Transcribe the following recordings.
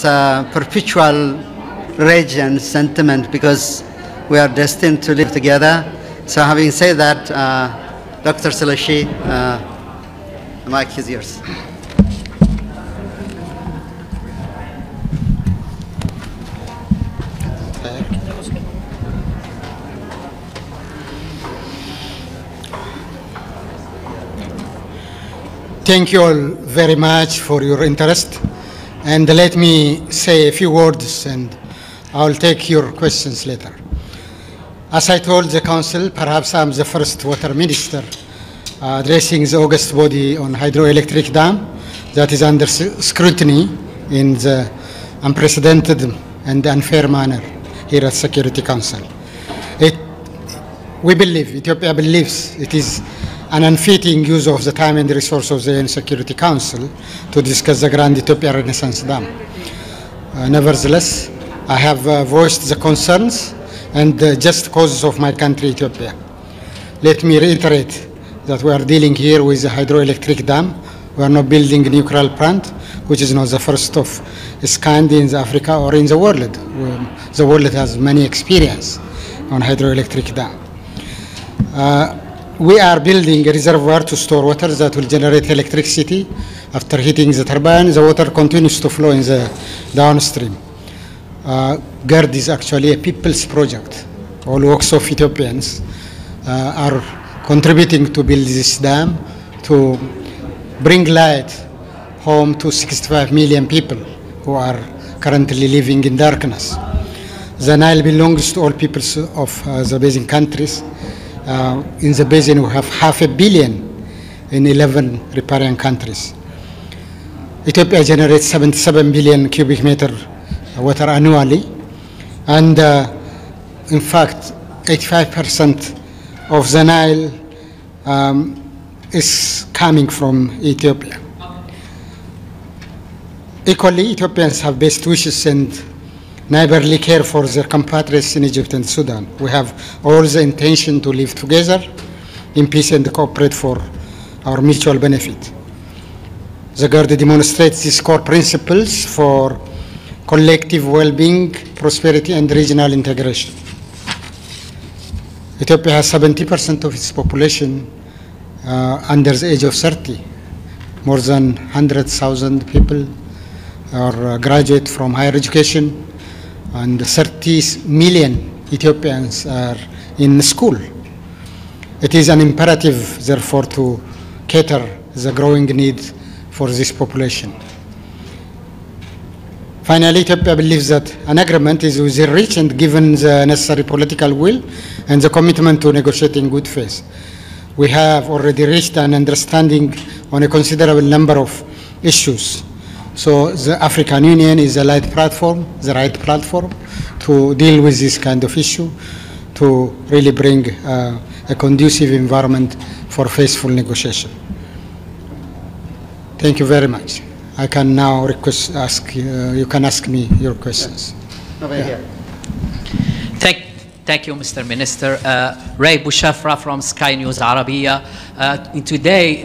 it's a perpetual rage and sentiment because we are destined to live together. So having said that, Dr. Silashii, the mic is yours. Thank you all very much for your interest. And let me say a few words and I'll take your questions later. As I told the Council, perhaps I'm the first water minister addressing the August body on hydroelectric dam that is under scrutiny in the unprecedented and unfair manner here at Security Council. We believe, Ethiopia believes, it is an unfitting use of the time and the resources of the UN Security Council to discuss the Grand Ethiopia Renaissance Dam. Nevertheless, I have voiced the concerns and the just causes of my country, Ethiopia. Let me reiterate that we are dealing here with a hydroelectric dam. We are not building a nuclear plant, which is not the first of its kind in Africa or in the world. The world has many experience on hydroelectric dam. We are building a reservoir to store water that will generate electricity. After heating the turbine, the water continues to flow in the downstream. GERD is actually a people's project. All walks of Ethiopians are contributing to build this dam to bring light home to 65 million people who are currently living in darkness. The Nile belongs to all peoples of the basin countries. In the basin, we have 500 million in 11 riparian countries. Ethiopia generates 77 billion cubic meter water annually, and in fact, 85% of the Nile is coming from Ethiopia. Equally, Ethiopians have best wishes and neighborly care for their compatriots in Egypt and Sudan. We have all the intention to live together in peace and cooperate for our mutual benefit. The GERD demonstrates these core principles for collective well-being, prosperity, and regional integration. Ethiopia has 70% of its population under the age of 30. More than 100,000 people are graduate from higher education, and 30 million Ethiopians are in school. It is an imperative, therefore, to cater the growing need for this population. Finally, Ethiopia believes that an agreement is within reach, and given the necessary political will and the commitment to negotiate in good faith. We have already reached an understanding on a considerable number of issues. So the African Union is the right platform to deal with this kind of issue, to really bring a conducive environment for faithful negotiation. Thank you very much. I can now ask you can ask me your questions. Over here. Thank you, Mr. Minister. Ray Bouchafra from Sky News Arabia. In today's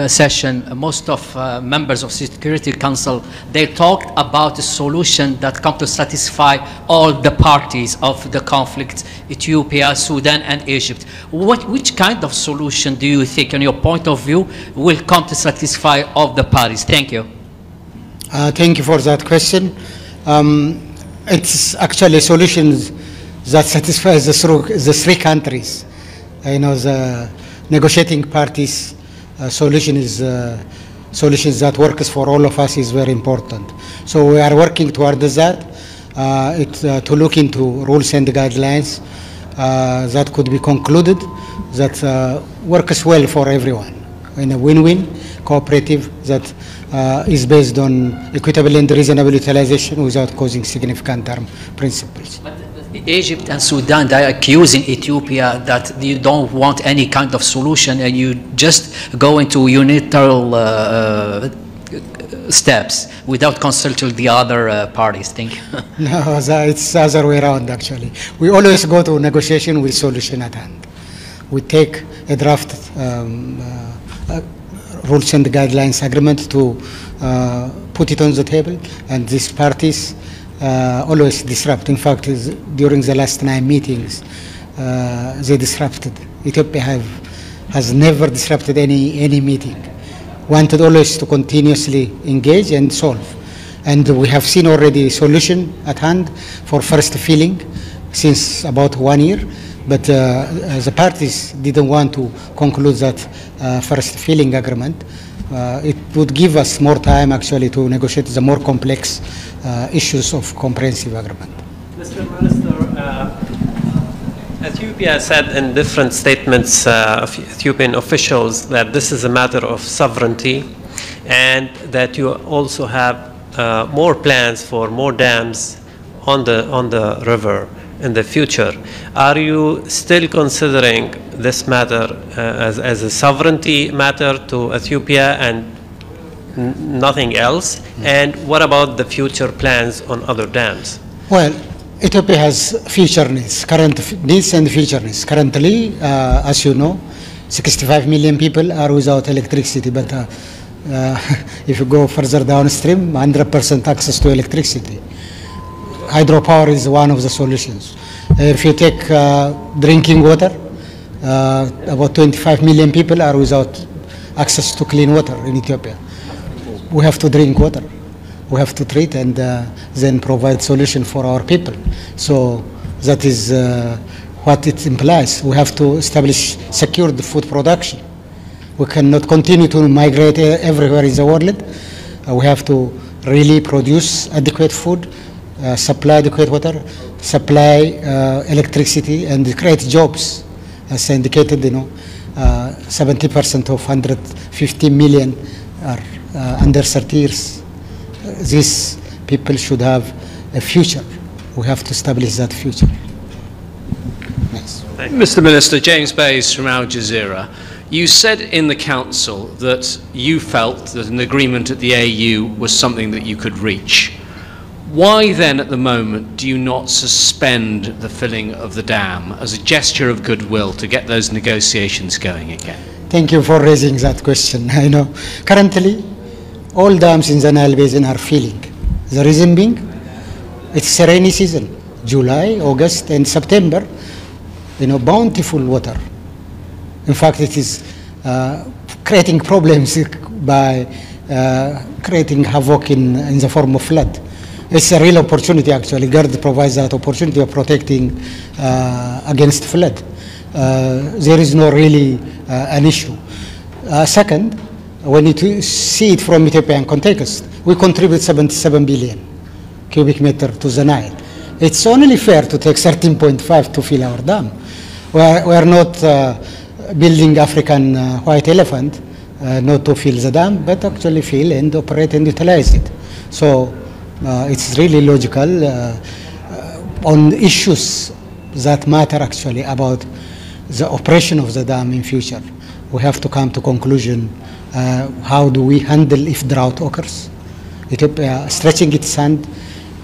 session, most of members of Security Council, they talked about a solution that come to satisfy all the parties of the conflict, Ethiopia, Sudan, and Egypt. Which kind of solution do you think, in your point of view, will come to satisfy all the parties? Thank you. Thank you for that question. It's actually a solution that satisfies the three countries. You know, the negotiating parties solution is solutions that works for all of us is very important. So we are working towards that. To look into rules and guidelines that could be concluded that works well for everyone in a win-win cooperative that is based on equitable and reasonable utilization without causing significant harm principles. But Egypt and Sudan, they are accusing Ethiopia that you don't want any kind of solution and you just go into unilateral steps without consulting the other parties. Thank you. No, it's the other way around actually. We always go to negotiation with solution at hand. We take a draft rules and guidelines agreement to put it on the table, and these parties always disrupt. In fact, during the last 9 meetings, they disrupted. Ethiopia has never disrupted any meeting. Wanted always to continuously engage and solve. And we have seen already solution at hand for first filling since about 1 year. But the parties didn't want to conclude that first filling agreement. It would give us more time actually to negotiate the more complex issues of comprehensive agreement. Mr. Minister, Ethiopia said in different statements of Ethiopian officials that this is a matter of sovereignty, and that you also have more plans for more dams on the river in the future. Are you still considering this matter as a sovereignty matter to Ethiopia and nothing else? And what about the future plans on other dams? Well, Ethiopia has future needs, current needs and future needs. Currently, as you know, 65 million people are without electricity, but if you go further downstream, 100% access to electricity. Hydropower is one of the solutions. If you take drinking water, about 25 million people are without access to clean water in Ethiopia. We have to drink water. We have to treat and then provide solution for our people. So that is what it implies. We have to establish secured food production. We cannot continue to migrate everywhere in the world. We have to really produce adequate food, supply adequate water, supply electricity, and create jobs. As indicated, 70% of 150 million are under 30 years. These people should have a future. We have to establish that future. Nice. Mr. Minister, James Bays from Al Jazeera. You said in the Council that you felt that an agreement at the AU was something that you could reach. Why then at the moment do you not suspend the filling of the dam as a gesture of goodwill to get those negotiations going again? Thank you for raising that question. I know currently all dams in the Nile Basin are filling. The reason being, it's a rainy season, July, August, and September. Bountiful water. In fact, it is creating problems by creating havoc in the form of flood. It's a real opportunity, actually. GERD provides that opportunity of protecting against flood. There is no really an issue. Second, when you see it from Ethiopian context, we contribute 77 billion cubic meter to the Nile. It's only fair to take 13.5 to fill our dam. We are not building African white elephant, not to fill the dam, but actually fill and operate and utilize it. So it's really logical on issues that matter actually about the operation of the dam in future. We have to come to conclusion, how do we handle if drought occurs? Ethiopia stretching its hand,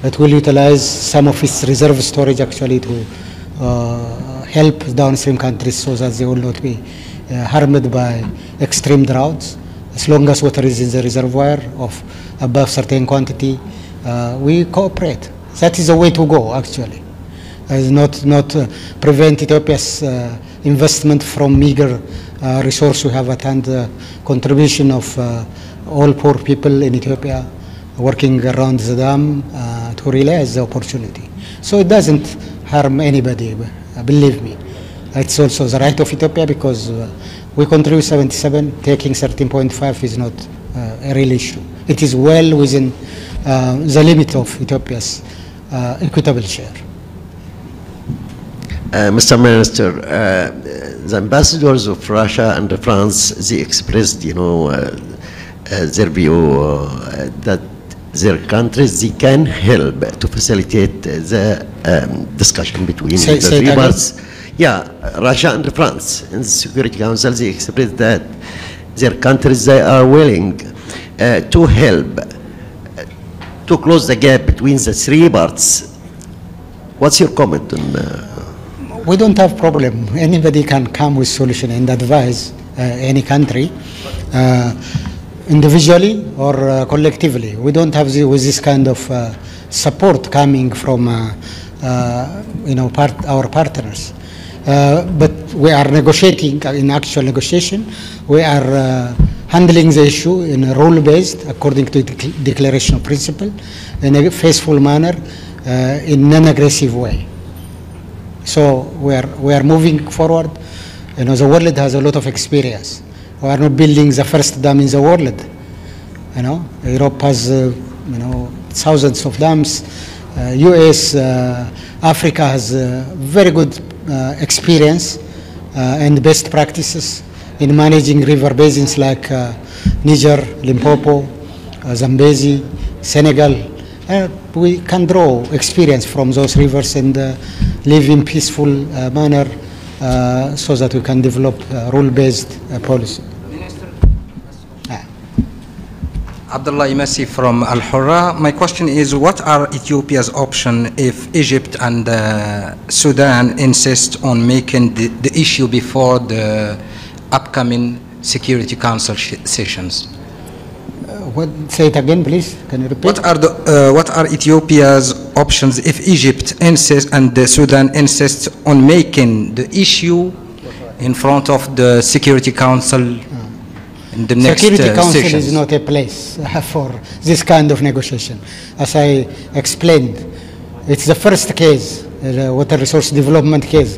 it will utilize some of its reserve storage actually to help downstream countries so that they will not be harmed by extreme droughts. As long as water is in the reservoir of above certain quantity, we cooperate. That is the way to go actually. Not prevent Ethiopia's investment from meager resource we have at hand, contribution of all poor people in Ethiopia working around the dam to realize the opportunity. So it doesn't harm anybody, believe me. It's also the right of Ethiopia because we contribute 77, taking 13.5 is not a real issue. It is well within the limit of Ethiopia's equitable share. Mr. Minister, the ambassadors of Russia and France, they expressed, their view that their countries, they can help to facilitate the discussion between the three parts. Yeah, Russia and France in the Security Council, they expressed that their countries, they are willing to help to close the gap between the three parts. What's your comment on? We don't have problem. Anybody can come with solution and advise any country. individually or collectively. We don't have with this kind of support coming from our partners. But we are negotiating in actual negotiation. We are handling the issue in a rule-based, according to the declaration of principle, in a faithful manner, in non-aggressive way. So we are moving forward. The world has a lot of experience. We are not building the first dam in the world. Europe has thousands of dams. US, Africa has very good experience and best practices in managing river basins like Niger, Limpopo, Zambezi, Senegal. We can draw experience from those rivers and live in peaceful manner so that we can develop rule-based policy. Abdullah Imasi from Al Hurra. My question is, what are Ethiopia's options if Egypt and Sudan insist on making the issue before the upcoming Security Council sessions? Say it again, please. Can you repeat? What are Ethiopia's options if Egypt insists and Sudan insists on making the issue in front of the Security Council? In the next Security Council sessions? is not a place for this kind of negotiation. As I explained, it's the first case, the water resource development case.